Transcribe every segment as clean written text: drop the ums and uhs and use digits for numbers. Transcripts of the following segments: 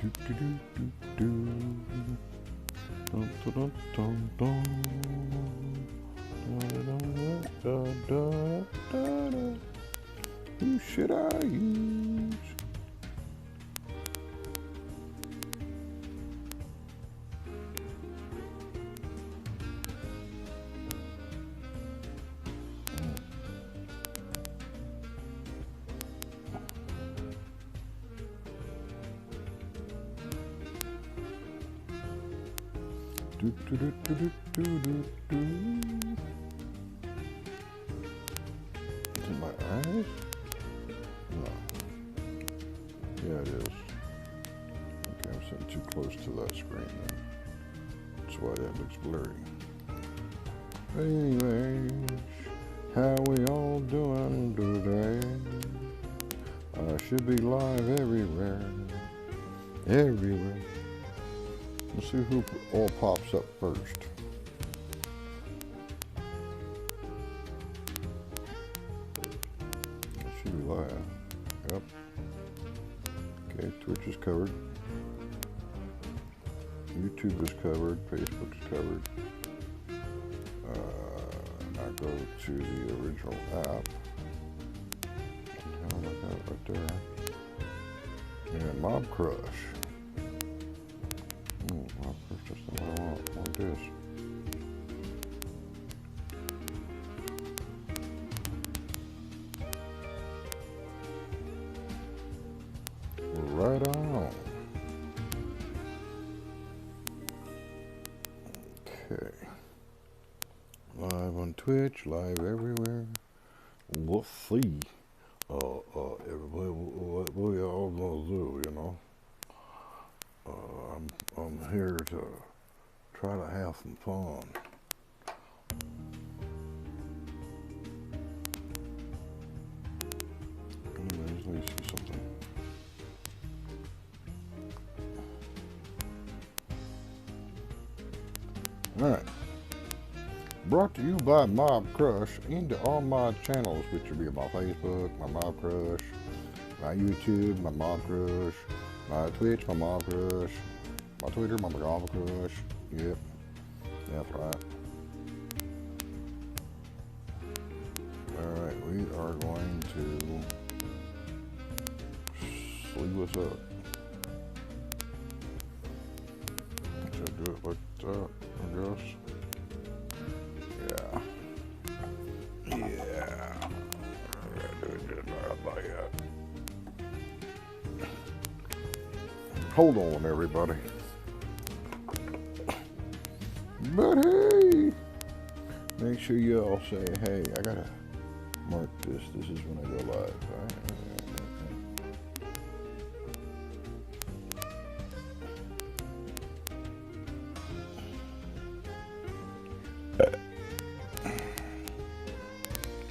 Do, do, do, do, do. Dun, dun, dun, dun, dun. Da, da, da, da. Who should I use? Do, do, do, do, do, do, do, do. Is it my eyes? No. Yeah, it is. Okay, I'm sitting too close to that screen then. That's why that looks blurry. Anyways, how we all doing today? I should be live everywhere. Everywhere. Let's see who all pops up first. I should be live. Yep. Okay, Twitch is covered. YouTube is covered. Facebook is covered. Now go to the original app. How do I got it right there? And Mob Crush. Mob Crush, that's not what I want. I want this. Right on. Okay. Live on Twitch, live everywhere. Let's see. Everybody, what we all gonna do, you know? I'm here to try to have some fun. Anyways, let me see something. Alright. Brought to you by Mob Crush into all my channels, which will be my Facebook, my Mob Crush, my YouTube, my Mob Crush, my Twitch, my Mob Crush, my Twitter, my Mob Crush. Yep. That's right. Alright, we are going to see what's up. Should I do it like that, I guess? Yeah. Yeah. Hold on, everybody. But hey, make sure you all say, hey, I gotta mark this. This is when I go live, right?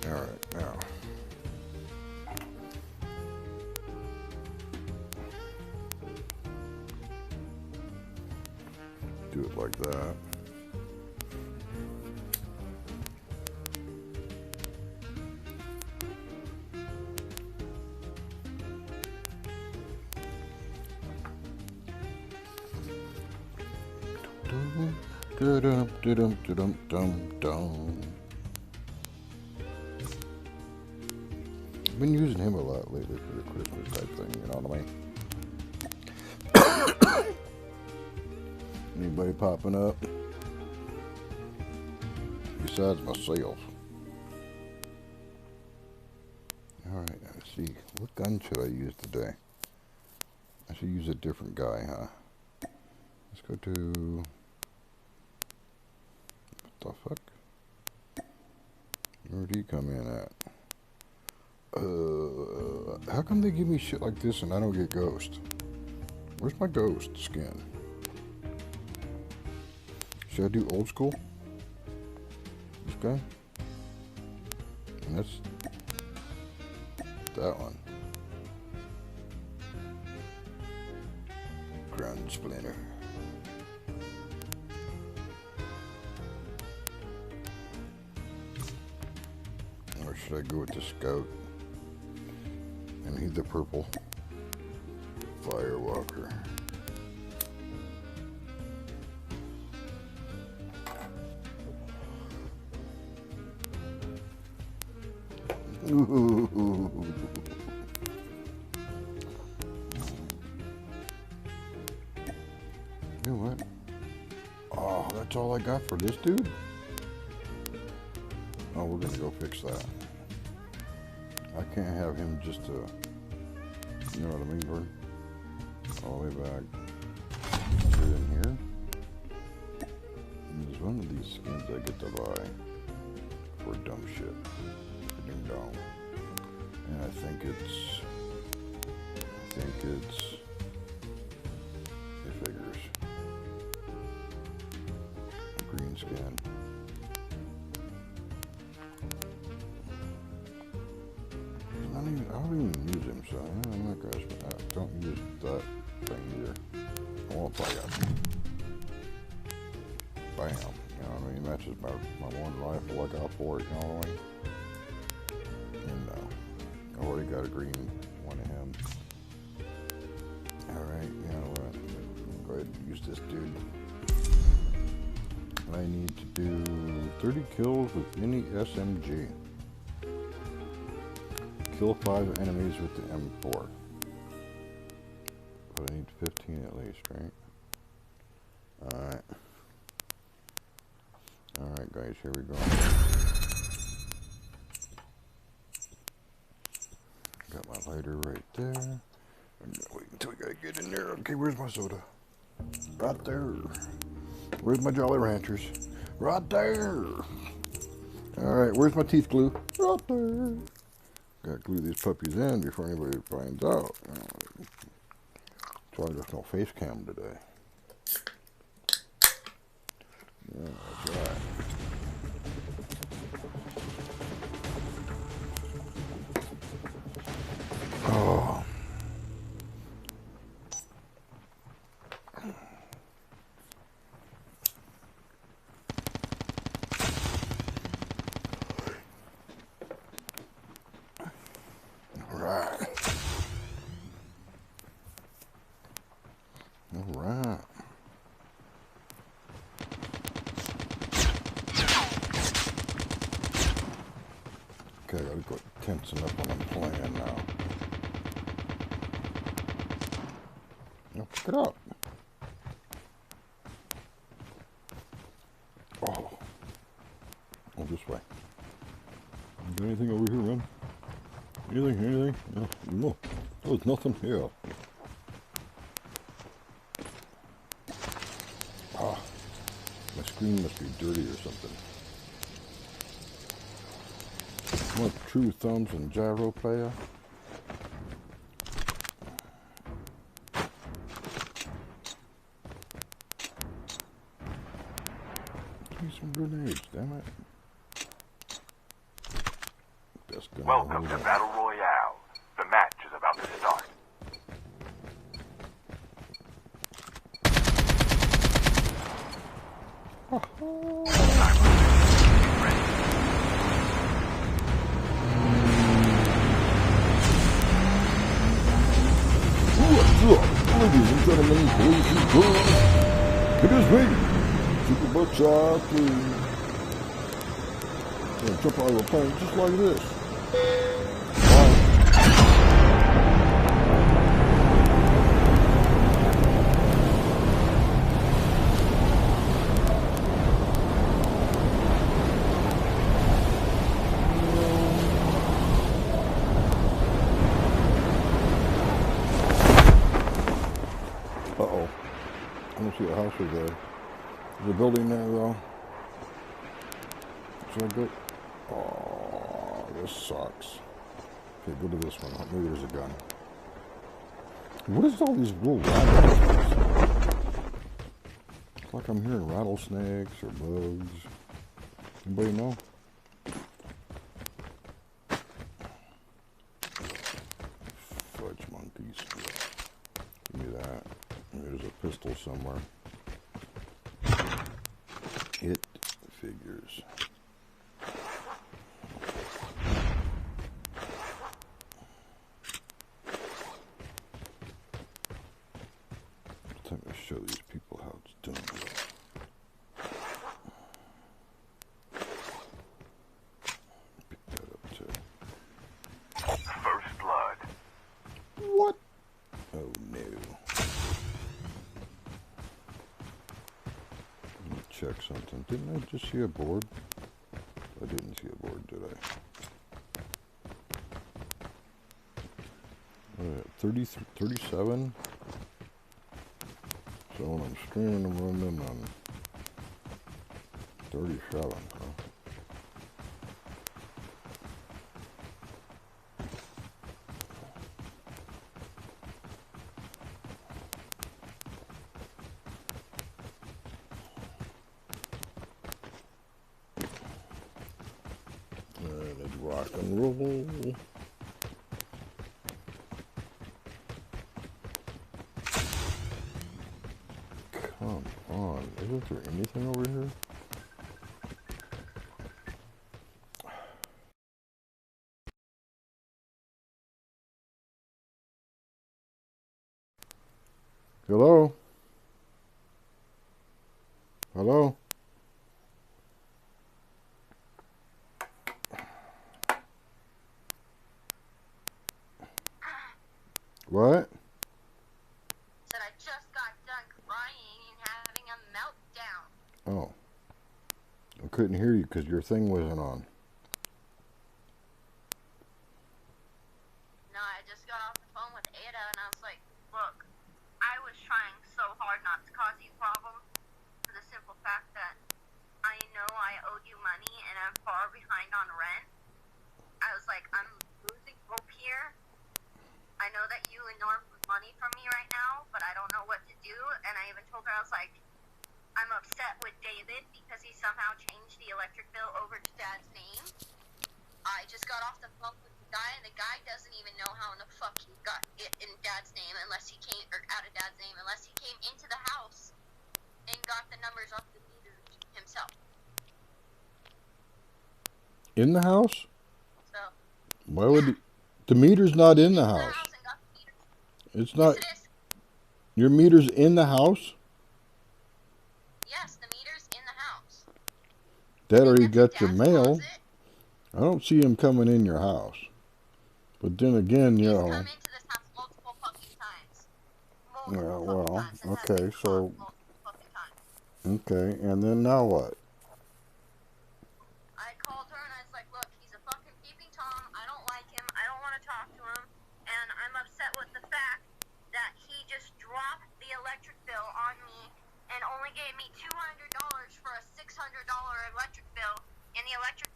Alright, now. Do it like that. Dum dum dum dum dum. I've been using him a lot lately for the Christmas type thing, you know what I mean? Anybody popping up? Besides myself. Alright, let's see. What gun should I use today? I should use a different guy, huh? Let's go to... What the fuck? Where'd he come in at? How come they give me shit like this and I don't get Ghost? Where's my Ghost skin? Should I do old school? This guy? And that's that one. Ground Splinter. Or should I go with the Scout? And he's the purple Firewalker. Ooh. You know what? Oh, that's all I got for this dude? Oh, we're gonna go fix that. I can't have him just you know what I mean, Vern? All the way back. Get in here. And there's one of these skins I get to buy for dumb shit. Ding dong. And I think it's it figures. Green skin. I don't even use him, so I'm not gonna don't use that thing either. I won't buy it. Bam. You know what I mean? Matches my one rifle I got for it, you know what I mean? And I already got a green one of him. Alright, you know what? Go ahead and use this dude. I need to do 30 kills with any SMG. Kill 5 enemies with the M4. But I need 15 at least, right? Alright. Alright guys, here we go. Got my lighter right there. I'm gonna wait until we gotta get in there. Okay, where's my soda? Right there. Where's my Jolly Ranchers? Right there. Alright, where's my teeth glue? Right there. Gotta glue these puppies in before anybody finds out. That's why there's no face cam today. Yeah, that's right. Oh. Alright. Okay, I gotta go tensing up when I'm playing now. Now pick it up. Oh. Oh, this way. Got anything over here, man? Anything? No. There's nothing here. Ah. My screen must be dirty or something. What true thumbs and gyro player? Give me some grenades, damn it. Welcome to Battle Royale. The match is about to start. What's up, ladies and gentlemen, boys and girls? It is me, Super Butt Chocolate. Gonna jump out of a plane just like this. Uh-oh. I don't see a house over there. There's a building there, though. Should I go? Oh, this sucks. Okay, go to this one. Maybe there's a gun. What is all these little rattlesnakes? It's like I'm hearing rattlesnakes or bugs. Anybody know? Fudge monkeys. Give me that. There's a pistol somewhere. It figures. It's time to show these people how it's done. Pick that up too. check something. Didn't I just see a board? I didn't see a board, did I? 37. So when I'm streaming, I'm running on 37, huh? And it's rock and roll. Come on, isn't there anything over here? Hello? Hello? What? Said I just got done crying and having a meltdown. Oh. I couldn't hear you because your thing wasn't on. No, I just got off the phone with Ada and I was like, look, I was trying so hard not to cause you problems for the simple fact that I know I owed you money and I'm far behind on rent. I was like, I'm losing hope here. I know that you and Norm want money from me right now, but I don't know what to do. And I even told her, I was like, I'm upset with David because he somehow changed the electric bill over to Dad's name. I just got off the phone with the guy, and the guy doesn't even know how in the fuck he got it in Dad's name unless he came, or out of Dad's name, unless he came into the house and got the numbers off the meters himself. In the house? So. Why would the meter's not in the house? And got the meters. It's not. Yes, it is. Your meter's in the house? Yes, the meter's in the house. That or you It's got your Dad's mail. closet. I don't see him coming in your house. But then again, you He's know. come into this house multiple fucking times. Yeah, Multiple well, fucking times. And has okay, been so. caught multiple fucking times. Okay, and then now what? I called her and I was like, look, he's a fucking peeping Tom. I don't like him. I don't want to talk to him. And I'm upset with the fact that he just dropped the electric bill on me and only gave me $200 for a $600 electric bill. And the electric's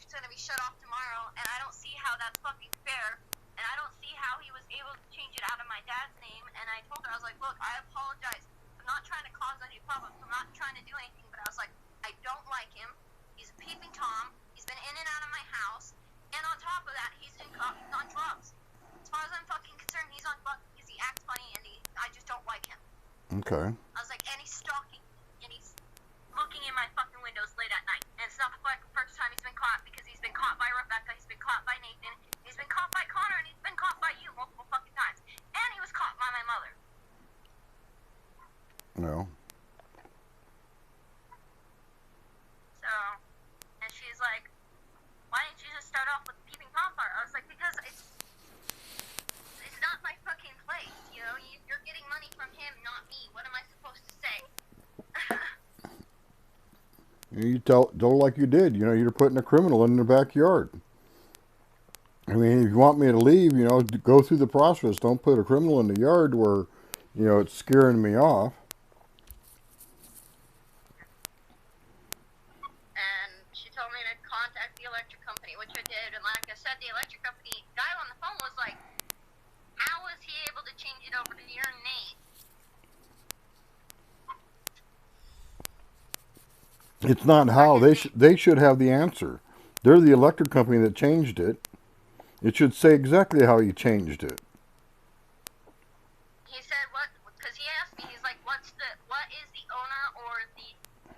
going to be shut off tomorrow. And I don't see how that's fucking fair. And I don't see how he was able to change it out of my dad's name. And I told her, I was like, look, I apologize. I'm not trying to cause any problems. I'm not trying to do anything. But I was like, I don't like him. He's a peeping Tom. He's been in and out of my house. And on top of that, he's on drugs. As far as I'm fucking concerned, he's on drugs because he acts funny and I just don't like him. Okay. I was like, and he's stalking and he's looking in my fucking windows late at night. And it's not the first time he's been caught because he's been caught by Rebecca, he's been caught by Nathan, he's been caught by Connor, and he's been caught by you multiple fucking times. And he was caught by my mother. No. So, and she's like, why didn't you just start off with the peeping Tom part? I was like, because it's not my fucking place, you know? You're getting money from him, not me. What am I supposed to say? You told like you did. You know, you're putting a criminal in the backyard. I mean, if you want me to leave, you know, go through the process. Don't put a criminal in the yard where, you know, it's scaring me off. And she told me to contact the electric company, which I did. And like I said, the electric company guy on the phone was like, how was he able to change it over to your name? It's not how. They should have the answer. They're the electric company that changed it. It should say exactly how you changed it. He said what? Because he asked me. He's like, what is the owner or the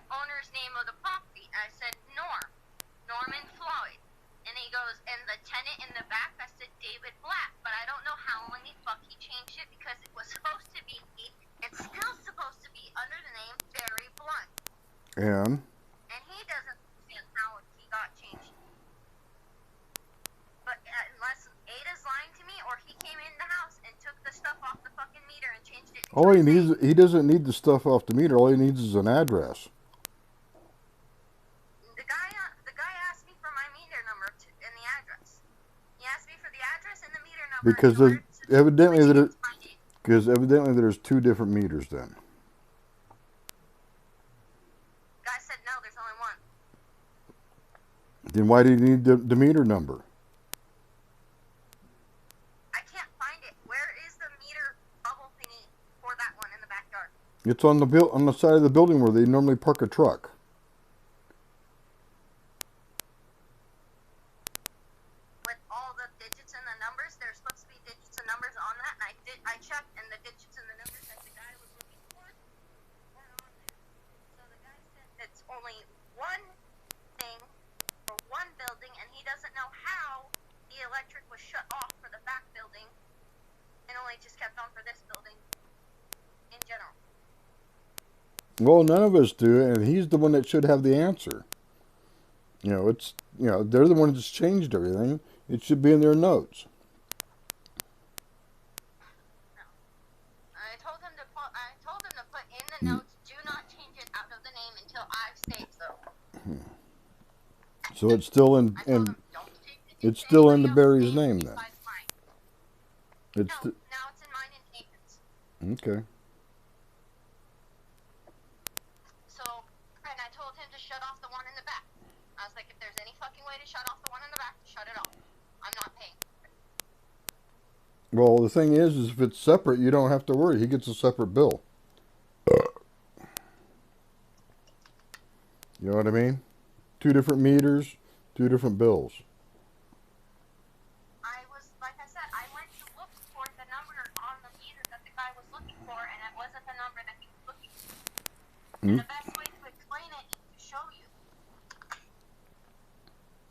owner's name of the property? I said Norman Floyd. And he goes, and the tenant in the back. I said David Black. But I don't know how in the fuck he changed it because it was supposed to be. It's still supposed to be under the name Barry Blunt. And He doesn't understand how he got changed. But unless Ada's lying to me, or he came in the house and took the stuff off the fucking meter and changed it. all he needs, he doesn't need the stuff off the meter. All he needs is an address. Because there's evidently there's two different meters then. Guy said no, there's only one. Then why do you need the meter number? I can't find it. Where is the meter bubble thingy for that one in the backyard? It's on the side of the building where they normally park a truck. With all the digits and the numbers, there's supposed to be digits and numbers on that, and I checked, and the digits and the numbers that the guy was looking for weren't on there. So the guy said it's only one thing for one building, and he doesn't know how the electric was shut off for the back building, and only just kept on for this building in general. Well, none of us do, and he's the one that should have the answer. They're the ones that's changed everything. It should be in their notes. I told him to put in the notes, do not change it out of the name until I say so. So it's still in it's still in the Barry's name then. Now it's in mine and Nathan's. Okay. So, and I told him to shut off the one in the back. I was like, if there's any fucking way to shut off the one in the back, shut it off. I'm not paying. Well, the thing is if it's separate, you don't have to worry. He gets a separate bill. You know what I mean? 2 different meters, 2 different bills. Like I said, I went to look for the number on the meter that the guy was looking for, and it wasn't the number that he was looking for. And the best way to explain it is to show you.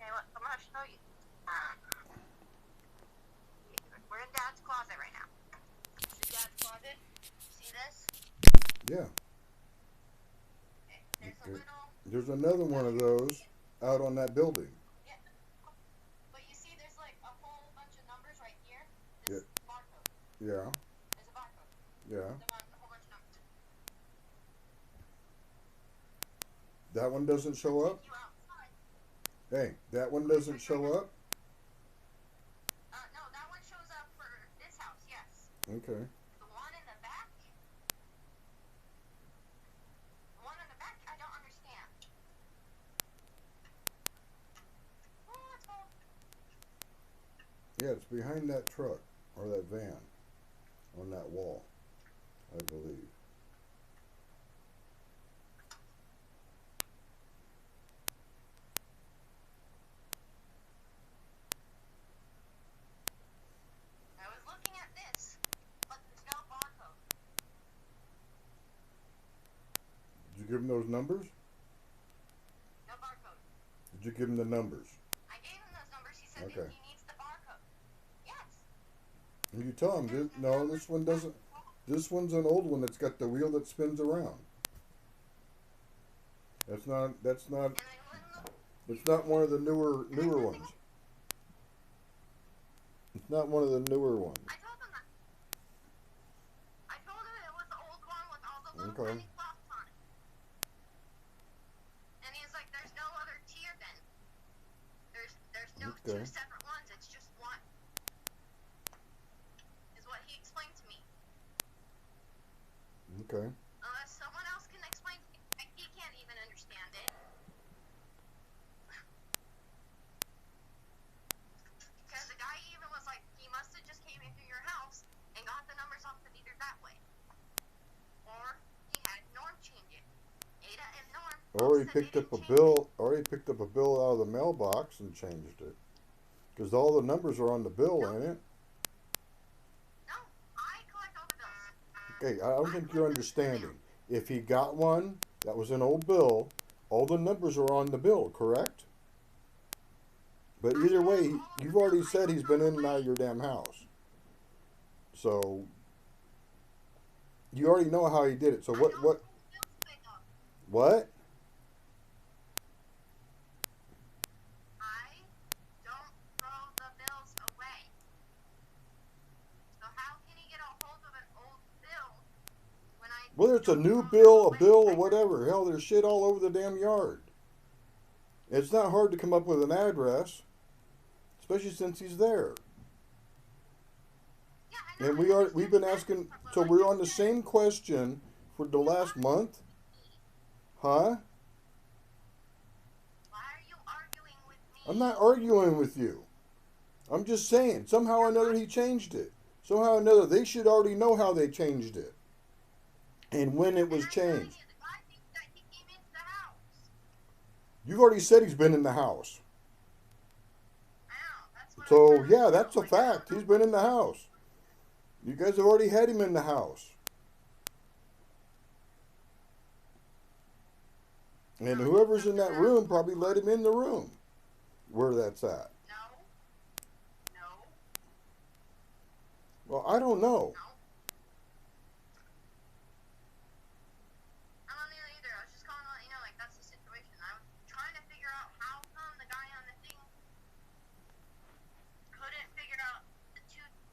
Okay, look, I'm going to show you. We're in Dad's closet right now. This is Dad's closet. See this? Yeah. Okay, there's a little... There's another one of those out on that building. Yeah. But you see there's like a whole bunch of numbers right here. This is barcode. Yeah. There's a barcode. Yeah. There's a whole bunch of numbers. That one doesn't show up? You outside. Hey, that one doesn't show up? No, that one shows up for this house, yes. Okay. The one in the back? The one in the back, I don't understand. Yeah, it's behind that truck or that van on that wall, I believe. I was looking at this, but there's no barcode. Did you give him those numbers? No barcode. Did you give him the numbers? I gave him those numbers. He said Okay. that he needs the barcode. Yes. And you tell him, no, this one doesn't. This one's an old one that's got the wheel that spins around. That's not And I wouldn't look. it's not one of the newer ones. It's not one of the newer ones. I told him that. I told him it was the old one with all the little Okay. tiny clocks on it. And he's like, there's no other tier then. There's no Okay. two separate ones, it's just one. Is what he explained to me. Okay. Unless someone else can explain to me. He can't even understand it. Because the guy even was like, he must have just came into your house and got the numbers off the meter that way. Or he had Norm change it. Ada and Norm. Or he both said picked they up a didn't change bill. it. Or he picked up a bill out of the mailbox and changed it. Because all the numbers are on the bill, ain't it? No, I collect all the bills. Okay, I don't think you're understanding. If he got one that was an old bill, all the numbers are on the bill, correct? But either way, you've already said he's been in and out of your damn house. So you already know how he did it. So what? What? I don't throw the bills away. So how can he get a hold of an old bill when I Whether it's a don't new throw bill, them a away? bill, or whatever. Hell, there's shit all over the damn yard. It's not hard to come up with an address, especially since he's there. I And know, and I we've understand been the asking, benefits, but so like we're I on the said, same question for the you last are month, with me. huh? Why are you arguing with I'm me? not arguing with you. I'm just saying, somehow or You're another he arguing, changed it. Somehow or another, they should already know how they changed it and when it and was I'm telling changed. you, the guy thinks that he came into the house. You've already said he's been in the house. I know, that's what I'm So, trying to yeah, do. that's a Like, I don't fact. know He's been what in to the do. house. You guys have already had him in the house. And No, he's whoever's come in to that the house room once. probably let him in the room where that's at. No, no, Well, I don't know. no. I don't know either. I was just calling to let you know, like, that's the situation. I was trying to figure out how come the guy on the thing couldn't figure out the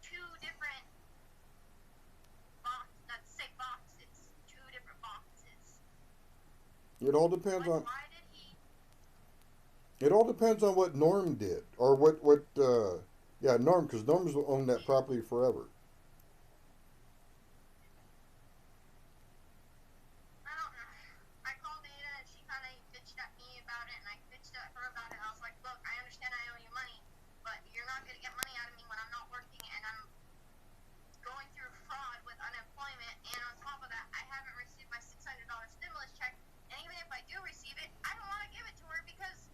two different boxes, two different boxes. It all depends Like, on why did he? it all depends on what Norm did or what yeah, Norm, because Norm's owned that property forever. I don't know. I called Ada and she kind of bitched at me about it, and I bitched at her about it. I was like, look, I understand I owe you money, but you're not gonna get money out of me when I'm not working and I'm going through fraud with unemployment, and on top of that, I haven't received my $600 stimulus check, and even if I do receive it, I don't want to give it to her because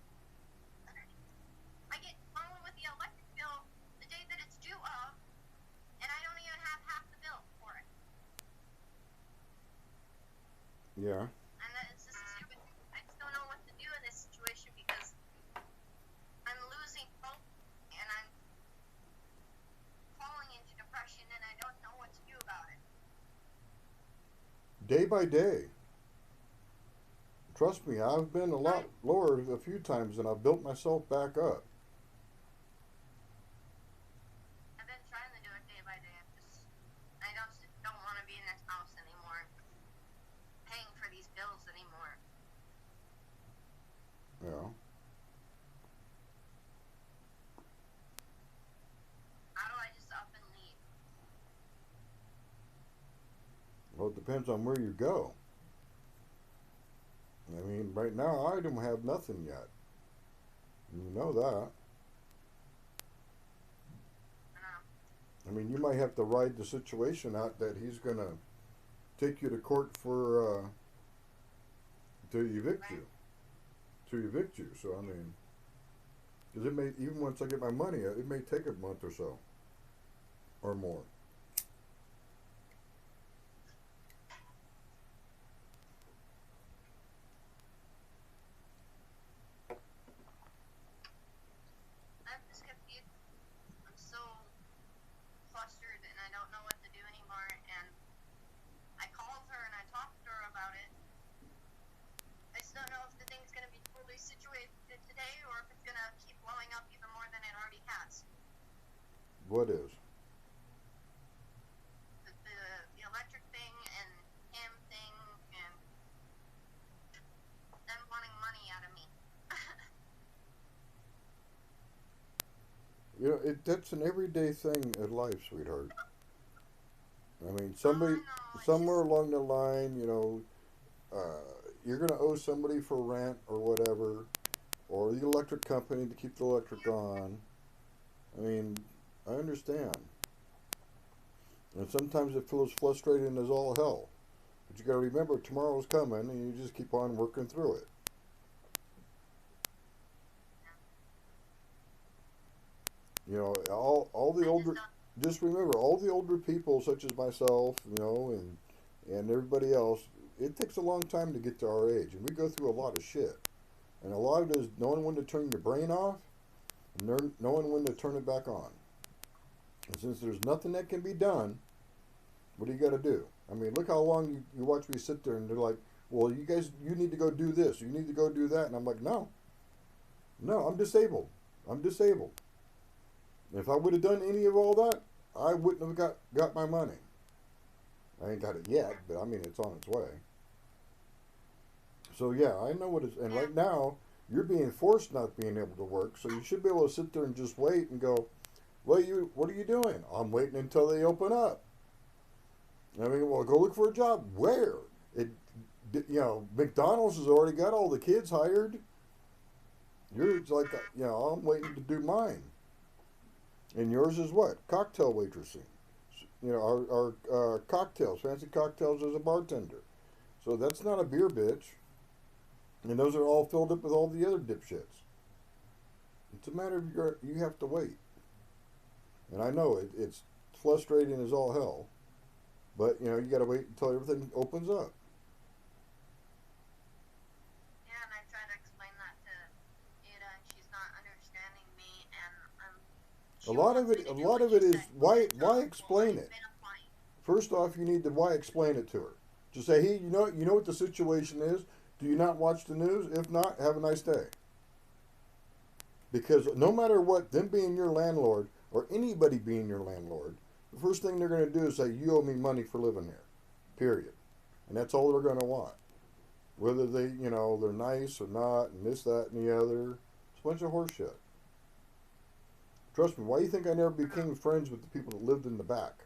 I get phone with the electric bill the day that it's due of, and I don't even have half the bill for it. Yeah. And that it's just stupid. I just don't know what to do in this situation because I'm losing hope and I'm falling into depression and I don't know what to do about it. Day by day. Trust me, I've been a lot Right. lower a few times and I've built myself back up. I've been trying to do it day by day. I just don't want to be in this house anymore, paying for these bills anymore. Yeah. How do I just up and leave? Well, it depends on where you go. I mean, right now I don't have nothing yet. You know that. I know. I mean, you might have to ride the situation out that he's gonna take you to court for to evict Right. you, So I mean, because it may even once I get my money, it may take a month or so, or more. I'm just confused. I'm so flustered and I don't know what to do anymore. And I called her and I talked to her about it. I just don't know if the thing's going to be totally situated today or if it's going to keep blowing up even more than it already has. What is? The electric thing and him thing and them wanting money out of me. You know, that's an everyday thing in life, sweetheart. I mean, Oh, somebody I know. It's somewhere just, along the line, you're gonna owe somebody for rent or whatever, or the electric company to keep the electric on. I mean, I understand. And sometimes it feels frustrating as all hell. But you gotta remember tomorrow's coming and you just keep on working through it. You know, all the I just older don't. just remember all the older people such as myself, and everybody else, it takes a long time to get to our age and we go through a lot of shit. And a lot of it is knowing when to turn your brain off and knowing when to turn it back on. And since there's nothing that can be done, what do you got to do? I mean, look how long you watch me sit there and they're like, well, you guys, you need to go do this. You need to go do that. And I'm like, no, I'm disabled. I'm disabled. If I would have done any of all that, I wouldn't have got my money. I ain't got it yet, but I mean, it's on its way. So yeah, I know what it's, and Yeah. right now, you're being forced not being able to work, so you should be able to sit there and just wait and go, What are you doing? I'm waiting until they open up. I mean, well, go look for a job. Where? It, McDonald's has already got all the kids hired. You're like, I'm waiting to do mine. And yours is what? Cocktail waitressing. Our cocktails, fancy cocktails as a bartender. So that's not a beer bitch. And those are all filled up with all the other dipshits. It's a matter of you have to wait. And I know it's frustrating as all hell. But, you got to wait until everything opens up. Yeah, and I try to explain that to Ada, and she's not understanding me, and A lot of it is why explain it? First off, you need to why explain it to her. Just say, hey, you know what the situation is. Do you not watch the news? If not, have a nice day. Because no matter what, them being your landlord or anybody being your landlord, the first thing they're going to do is say, you owe me money for living here. Period. And that's all they're going to want. Whether they're nice or not, and this, that, and the other. It's a bunch of horse shit. Trust me, why do you think I never became friends with the people that lived in the back?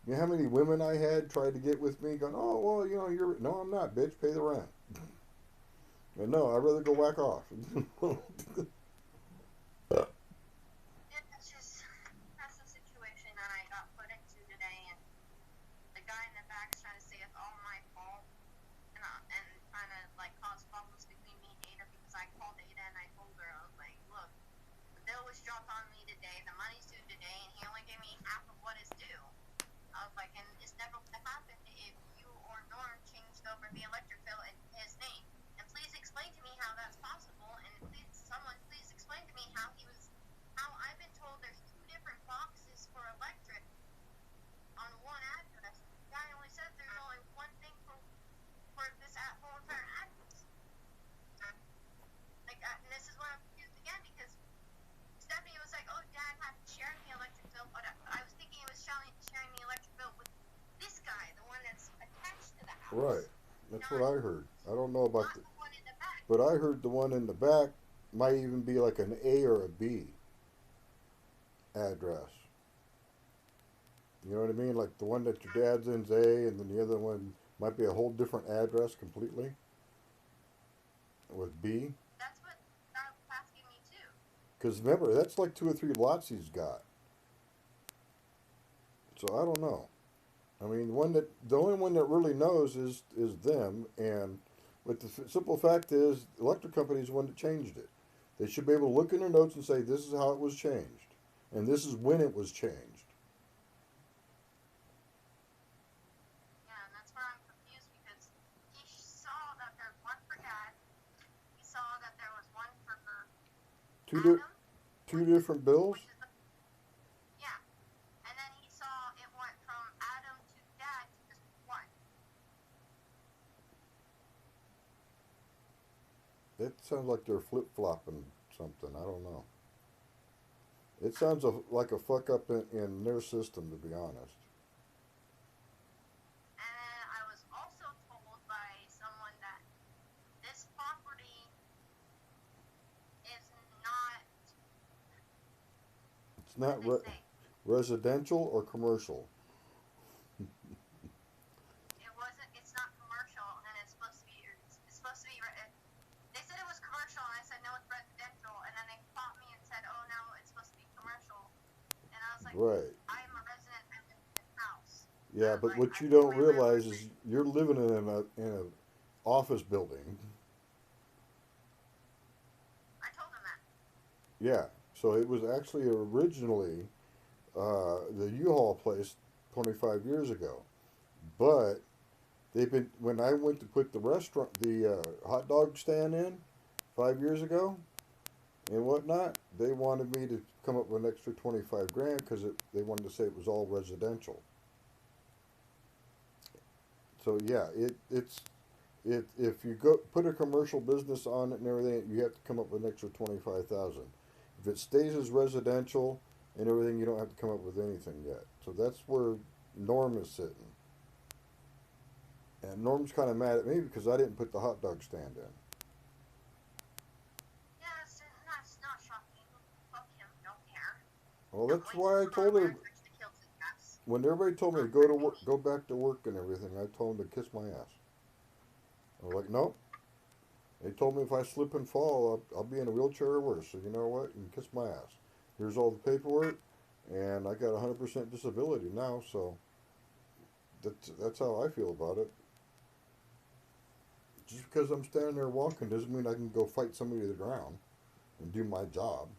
You know how many women I had tried to get with me going, oh, well, you're... No, I'm not, bitch. Pay the rent. And no, I'd rather go whack off. That's the situation that I got put into today, and the guy in the back's trying to say it's all my fault, and trying to cause problems between me and Ada, because I called Ada and I told her, I was like, look, the bill was dropped on me today, the money's due today, and he only gave me half of what is due. I was like, and it's never going to happen if you or Norm changed over the electric bill in his name. And please explain to me how that's possible, and someone please explain to me how I've been told there's 2 different boxes for electric on one address. The guy only said there's only one thing for this whole entire address. And this is why I'm confused again, because Stephanie was like, oh, Dad had sharing the electric bill, but I was thinking it was sharing the electric bill with this guy, the one that's attached to the house. Right. That's what I heard. I don't know about the one in the back. But I heard the one in the back might even be like an A or a B address. You know what I mean? Like the one that your dad's in's A, and then the other one might be a whole different address completely with B. That's what God was asking me too. Because remember, that's like 2 or 3 lots he's got. So I don't know. I mean, the only one that really knows is them. And but the simple fact is, the electric company is the one that changed it. They should be able to look in their notes and say, this is how it was changed, and this is when it was changed. Yeah, and that's where I'm confused, because he saw that there's one for Dad. He saw that there was one for Adam. Two different bills? Yeah. And then he saw it went from Adam to Dad to just one. That sounds like they're flip-flopping something. I don't know. It sounds like a fuck-up in their system, to be honest. And I was also told by someone that this property is not... It's not residential or commercial. It's not commercial, and it's supposed to be... They said it was commercial, and I said, no, it's residential, and then they caught me and said, oh, no, it's supposed to be commercial. And I was like, right. I am a resident, I live in this house. Yeah, but what you don't realize is you're living in a office building. I told them that. Yeah, so it was actually originally the U-Haul place 25 years ago, but when I went to put the hot dog stand in 5 years ago and whatnot, they wanted me to come up with an extra 25 grand because they wanted to say it was all residential. So yeah, if you go put a commercial business on it and everything, you have to come up with an extra 25,000. If it stays as residential and everything, you don't have to come up with anything yet. So that's where Norm is sitting. And Norm's kind of mad at me because I didn't put the hot dog stand in. Yeah, that's not shocking. Fuck him, don't care. Well, I'm that's waiting why I for told her Electric to kill two cats. when everybody told me to go to work, go back to work and everything. I told them to kiss my ass. I was like, nope. They told me if I slip and fall, I'll be in a wheelchair or worse. So you know what? You can kiss my ass. Here's all the paperwork, and I got 100% disability now. So that's how I feel about it. Just because I'm standing there walking doesn't mean I can go fight somebody to the ground and do my job.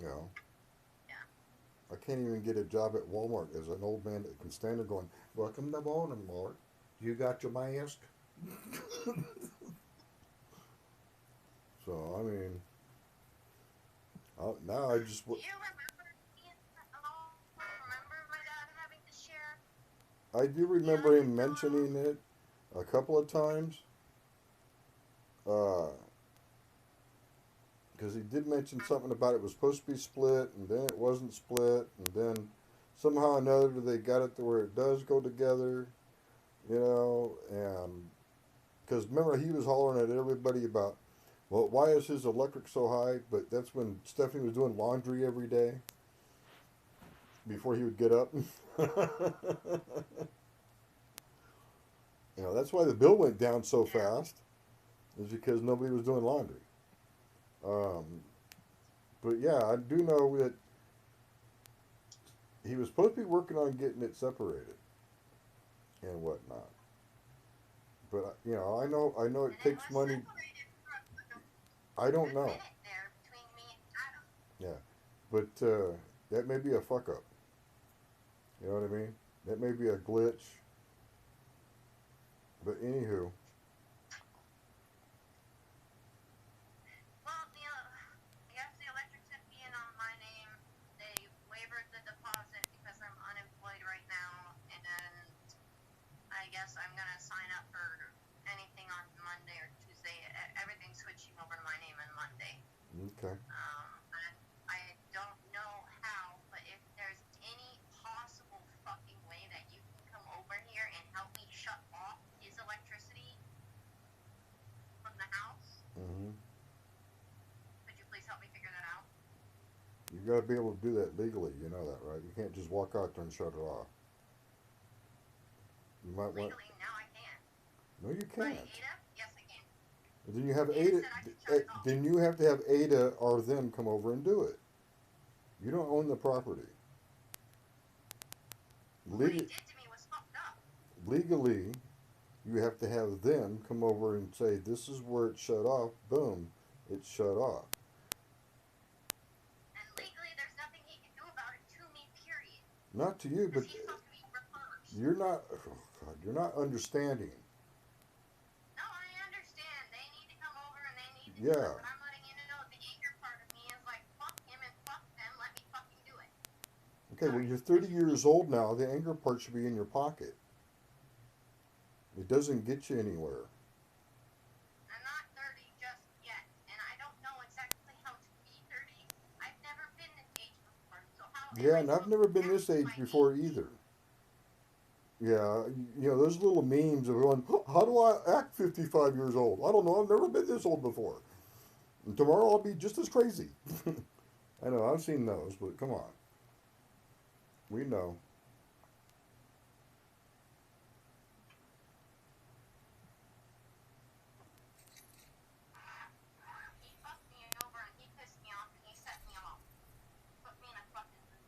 You know, Yeah. I can't even get a job at Walmart as an old man that can stand there going, "Welcome to Walmart. You got your mask?" So I mean, now I just Do you remember me at all? Remember my dad having to share I do the remember electric him bill out? mentioning it a couple of times. Because he did mention something about it was supposed to be split, and then it wasn't split, and then somehow or another they got it to where it does go together, you know. And because remember he was hollering at everybody about, well, why is his electric so high? But that's when Stephanie was doing laundry every day before he would get up. You know, that's why the bill went down so Yeah. fast, is because nobody was doing laundry. Um, but yeah, I do know that he was supposed to be working on getting it separated and whatnot. But you know, I know it And it takes was money. separated for like a I don't good know. minute there between me and Adam. Yeah, but that may be a fuck up. You know what I mean? That may be a glitch. But anywho, Well, I guess the electric's gonna be in on my name. They waived the deposit because I'm unemployed right now, and I guess I'm gonna sign up for anything on Monday or Tuesday. Everything's switching over to my name on Monday. okay. I don't know how, but if there's any possible fucking way that you can come over here and help me shut off his electricity from the house, Hmm. could you please help me figure that out? You got to be able to do that legally. You know that, right? You can't just walk out there and shut it off. You might want. Legally, now I can. No, you By can't. Ada? Yes, I can. Then you have Ada Ada. said I can shut it off. Then you have to have Ada or them come over and do it. You don't own the property. Well, what he Leg- did to me was fucked up. legally, you have to have them come over and say, "This is where it's shut off." Boom, it's shut off. And legally, there's nothing he can do about it to me, period. Not to you, Because but he's supposed to be reversed. you're not. Oh God, you're not understanding. No, I understand. They need to come over and they need to do it. Yeah. But I'm letting you know the anger part of me is like, fuck him and fuck them. Let me fucking do it. Okay. Well, Sorry, you're that's 30 just me. years old now. The anger part should be in your pocket. It doesn't get you anywhere. I'm not 30 just yet. And I don't know exactly how to be 30. I've never been this age before. So how am Yeah, I and I've supposed never to been act this age my before age? either. Yeah, you know, those little memes of going, how do I act 55 years old? I don't know. I've never been this old before. And tomorrow I'll be just as crazy. I know, I've seen those, but come on. We know. He fucked me over and he pissed me off and he set me off. Put me in a fucking mood.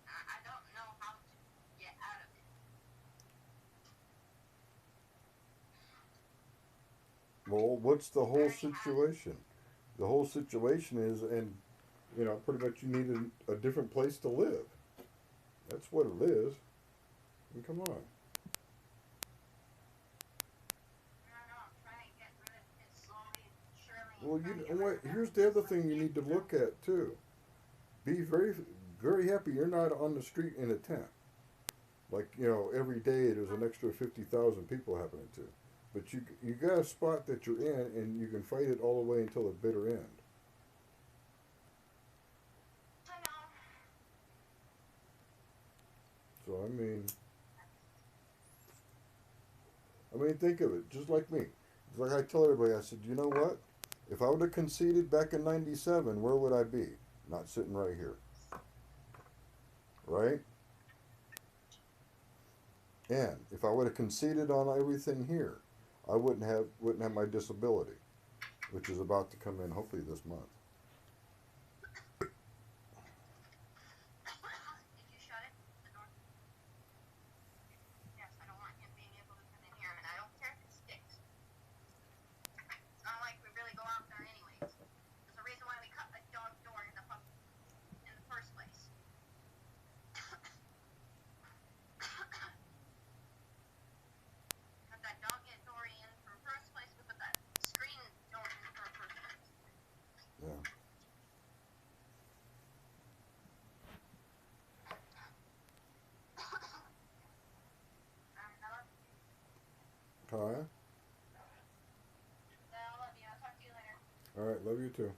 I don't know how to get out of it. Well, what's the I whole already had it. situation? The whole situation is, and, you know, pretty much you need a different place to live. That's what it is. I mean, come on. I don't know. I'm trying to get rid of it slowly and surely and Well, you trying to know get rid what? of Here's everything the other so I thing you can, need to look at, too. Be very, very happy you're not on the street in a tent. Like, you know, every day there's an extra 50,000 people happening to. But you got a spot that you're in, and you can fight it all the way until the bitter end. I know. So I mean, think of it just like me. Like I tell everybody, I said, you know what? If I would have conceded back in '97, where would I be? Not sitting right here. Right? And if I would have conceded on everything here, I wouldn't have my disability, which is about to come in hopefully this month. Did you shut it? The door? Yes, I don't want him being able to come in here, and I don't care if it sticks. It's not like we really go out there anyways. There's a reason why we cut the dog door in the first place. Cut that dog door in from first place. We put that screen door in from first place. Yeah. Hi. I love you. I'll talk to you later. All right. Love you too.